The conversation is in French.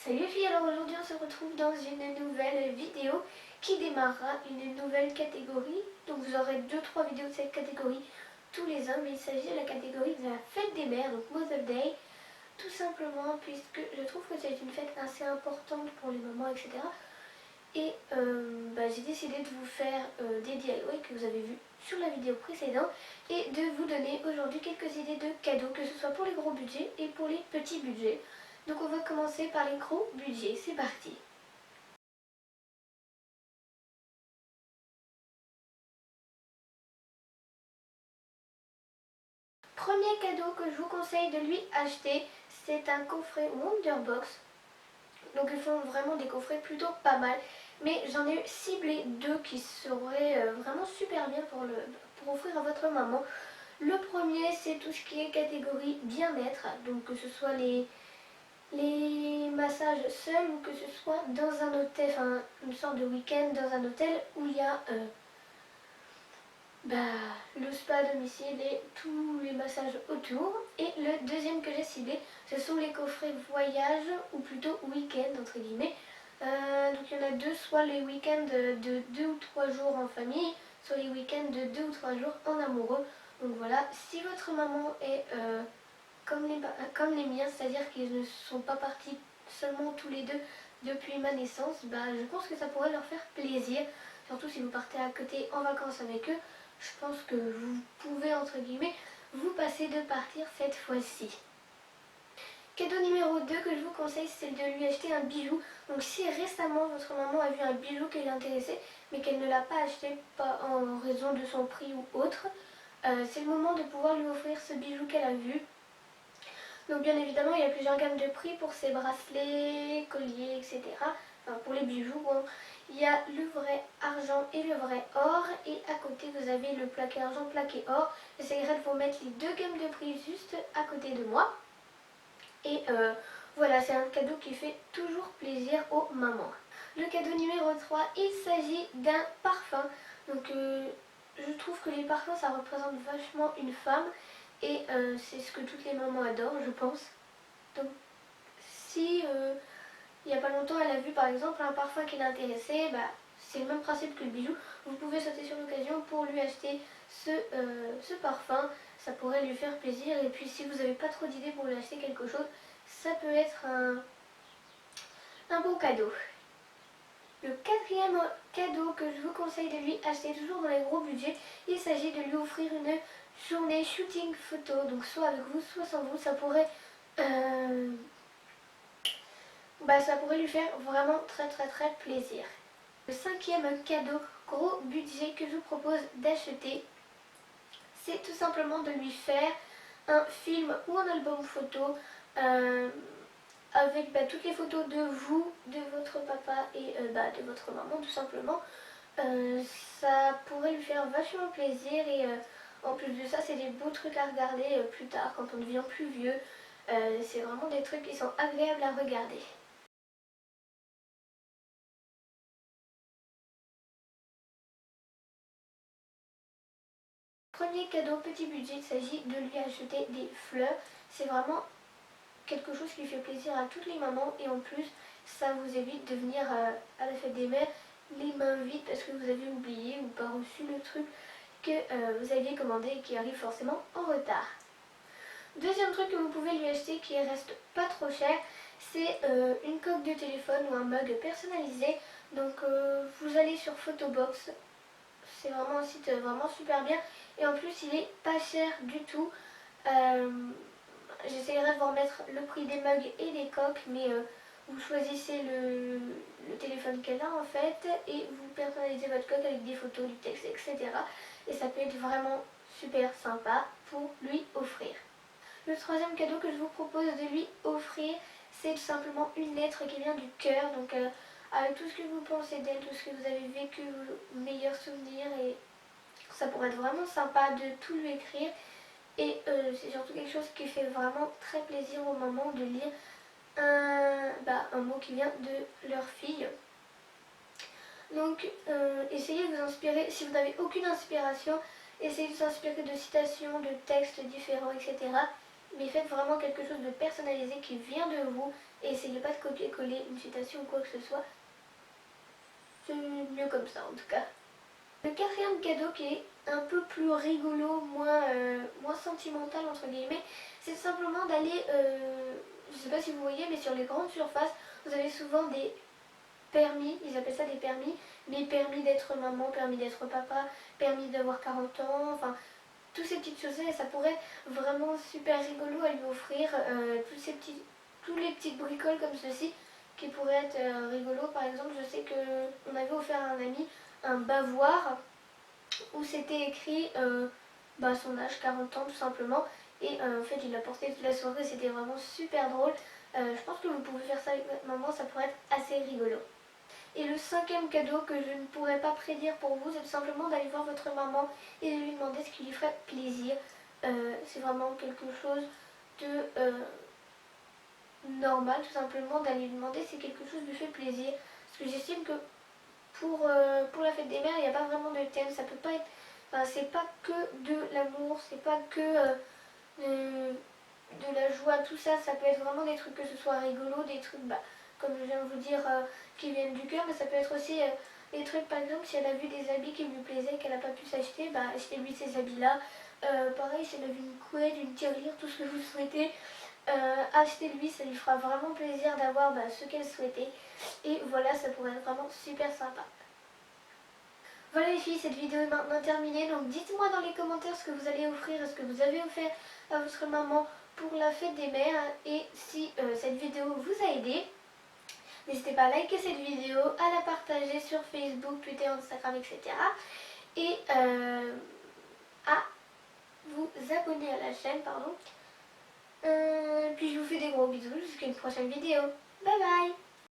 Salut les filles, alors aujourd'hui on se retrouve dans une nouvelle vidéo qui démarrera une nouvelle catégorie. Donc vous aurez 2-3 vidéos de cette catégorie tous les ans, mais il s'agit de la catégorie de la fête des mères, donc Mother Day. Tout simplement puisque je trouve que c'est une fête assez importante pour les mamans, etc. Et j'ai décidé de vous faire des DIY que vous avez vus sur la vidéo précédente et de vous donner aujourd'hui quelques idées de cadeaux, que ce soit pour les gros budgets et pour les petits budgets. Donc on va commencer par les gros budgets, c'est parti. Premier cadeau que je vous conseille de lui acheter, c'est un coffret Wonderbox. Donc ils font vraiment des coffrets plutôt pas mal, mais j'en ai ciblé deux qui seraient vraiment super bien pour offrir à votre maman. Le premier, c'est tout ce qui est catégorie bien-être, donc que ce soit les massages seuls ou que ce soit dans un hôtel, enfin une sorte de week-end dans un hôtel où il y a le spa à domicile et tous les massages autour. Et le deuxième que j'ai ciblé, ce sont les coffrets voyage ou plutôt week-end entre guillemets. Donc il y en a deux, soit les week-ends de 2 ou 3 jours en famille, soit les week-ends de 2 ou 3 jours en amoureux. Donc voilà, si votre maman est comme les miens, c'est-à-dire qu'ils ne sont pas partis seulement tous les deux depuis ma naissance, je pense que ça pourrait leur faire plaisir. Surtout si vous partez à côté en vacances avec eux, je pense que vous pouvez, entre guillemets, vous passer de partir cette fois-ci. Cadeau numéro 2 que je vous conseille, c'est de lui acheter un bijou. Donc si récemment votre maman a vu un bijou qui l'intéressait, mais qu'elle ne l'a pas acheté pas en raison de son prix ou autre, c'est le moment de pouvoir lui offrir ce bijou qu'elle a vu. Donc bien évidemment, il y a plusieurs gammes de prix pour ces bracelets, colliers, etc. Enfin, pour les bijoux, bon, il y a le vrai argent et le vrai or. Et à côté, vous avez le plaqué argent, plaqué or. J'essaierai de vous mettre les deux gammes de prix juste à côté de moi. Et voilà, c'est un cadeau qui fait toujours plaisir aux mamans. Le cadeau numéro 3, il s'agit d'un parfum. Donc je trouve que les parfums, ça représente vachement une femme. Et c'est ce que toutes les mamans adorent, je pense. Donc si il n'y a pas longtemps elle a vu par exemple un parfum qui l'intéressait, c'est le même principe que le bijou. Vous pouvez sauter sur l'occasion pour lui acheter ce parfum. Ça pourrait lui faire plaisir. Et puis si vous n'avez pas trop d'idées pour lui acheter quelque chose, ça peut être un bon cadeau. Le quatrième cadeau que je vous conseille de lui acheter, toujours dans les gros budgets, il s'agit de lui offrir une journée shooting photo, donc soit avec vous, soit sans vous. Ça pourrait lui faire vraiment très plaisir. Le cinquième cadeau gros budget que je vous propose d'acheter, c'est tout simplement de lui faire un film ou un album photo avec toutes les photos de vous, de votre papa et de votre maman tout simplement. Ça pourrait lui faire vachement plaisir et en plus de ça, c'est des beaux trucs à regarder plus tard quand on devient plus vieux. C'est vraiment des trucs qui sont agréables à regarder. Premier cadeau petit budget, il s'agit de lui acheter des fleurs. C'est vraiment quelque chose qui fait plaisir à toutes les mamans et en plus ça vous évite de venir à la fête des mères les mains vides parce que vous avez oublié ou pas reçu le truc que vous aviez commandé et qui arrive forcément en retard. Deuxième truc que vous pouvez lui acheter qui reste pas trop cher, c'est une coque de téléphone ou un mug personnalisé. Donc vous allez sur Photobox, c'est vraiment un site vraiment super bien et en plus il est pas cher du tout. J'essaierai de vous remettre le prix des mugs et des coques, mais vous choisissez le téléphone qu'elle a en fait et vous personnalisez votre coque avec des photos, du texte, etc. Et ça peut être vraiment super sympa pour lui offrir. Le troisième cadeau que je vous propose de lui offrir, c'est tout simplement une lettre qui vient du cœur. Donc avec tout ce que vous pensez d'elle, tout ce que vous avez vécu, vos meilleurs souvenirs, et ça pourrait être vraiment sympa de tout lui écrire. Et c'est surtout quelque chose qui fait vraiment très plaisir aux mamans de lire un mot qui vient de leur fille. Donc essayez de vous inspirer, si vous n'avez aucune inspiration, essayez de vous inspirer de citations, de textes différents, etc. mais faites vraiment quelque chose de personnalisé qui vient de vous et essayez pas de copier-coller une citation ou quoi que ce soit. C'est mieux comme ça en tout cas. Le quatrième cadeau qui est un peu plus rigolo, moins sentimental entre guillemets, c'est simplement d'aller, je sais pas si vous voyez, mais sur les grandes surfaces, vous avez souvent des permis, ils appellent ça des permis, mais permis d'être maman, permis d'être papa, permis d'avoir 40 ans, enfin toutes ces petites choses et ça pourrait vraiment super rigolo à lui offrir, tous les petites bricoles comme ceci qui pourraient être rigolos. Par exemple, je sais qu'on avait offert à un ami un bavoir où c'était écrit son âge, 40 ans tout simplement, et en fait il l'a porté toute la soirée, c'était vraiment super drôle. Je pense que vous pouvez faire ça avec votre maman, ça pourrait être assez rigolo. Et le cinquième cadeau que je ne pourrais pas prédire pour vous, c'est tout simplement d'aller voir votre maman et de lui demander ce qui lui ferait plaisir. C'est vraiment quelque chose de normal, tout simplement, d'aller lui demander si quelque chose lui fait plaisir. Parce que j'estime que pour la fête des mères, il n'y a pas vraiment de thème, ça peut pas être... Enfin, c'est pas que de l'amour, c'est pas que de la joie, tout ça, ça peut être vraiment des trucs que ce soit rigolo, des trucs, comme je viens de vous dire, qui viennent du cœur, mais ça peut être aussi des trucs, par exemple, si elle a vu des habits qui lui plaisaient, qu'elle n'a pas pu s'acheter, achetez-lui ces habits-là. Pareil, si elle a vu une couette, une tirelire, tout ce que vous souhaitez, achetez-lui, ça lui fera vraiment plaisir d'avoir ce qu'elle souhaitait. Et voilà, ça pourrait être vraiment super sympa. Voilà les filles, cette vidéo est maintenant terminée, donc dites-moi dans les commentaires ce que vous allez offrir, ce que vous avez offert à votre maman pour la fête des mères, et si cette vidéo vous a aidé, n'hésitez pas à liker cette vidéo, à la partager sur Facebook, Twitter, Instagram, etc. Et à vous abonner à la chaîne, pardon. Puis je vous fais des gros bisous jusqu'à une prochaine vidéo. Bye bye!